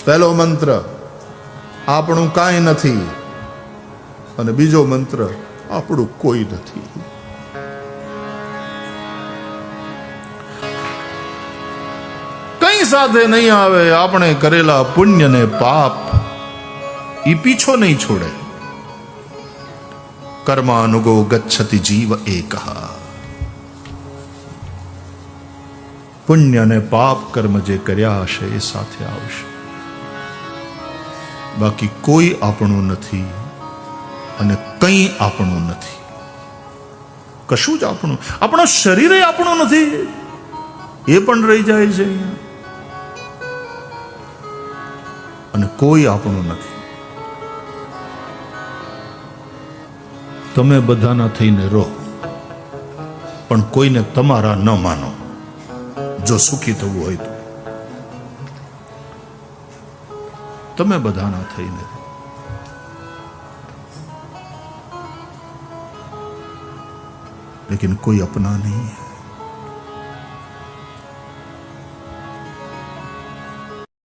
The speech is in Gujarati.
પહેલો મંત્ર આપણું કાંઈ નથી, અને બીજો મંત્ર આપણું કોઈ નથી. કઈ સાથે નહીં આવે આપણે કરેલા પુણ્ય ને પાપ, ઈ પીછો નહીં છોડે. કર્માનુગો ગચ્છતિ જીવ એકઃ. પુણ્ય ને પાપ કર્મ જે કર્યા હશે એ સાથે આવશે. બાકી કોઈ આપણું નથી અને કંઈ આપણું નથી. કશું જ આપણું, આપણું શરીર આપણું નથી, એ પણ રહી જાય છે અને કોઈ આપણું નથી. તમે બધાના થઈને રહો, પણ કોઈને તમારા ન માનો. જો સુખી થવું હોય તો તમે બધાના થઈને રહો. लेकिन कोई अपना नहीं है.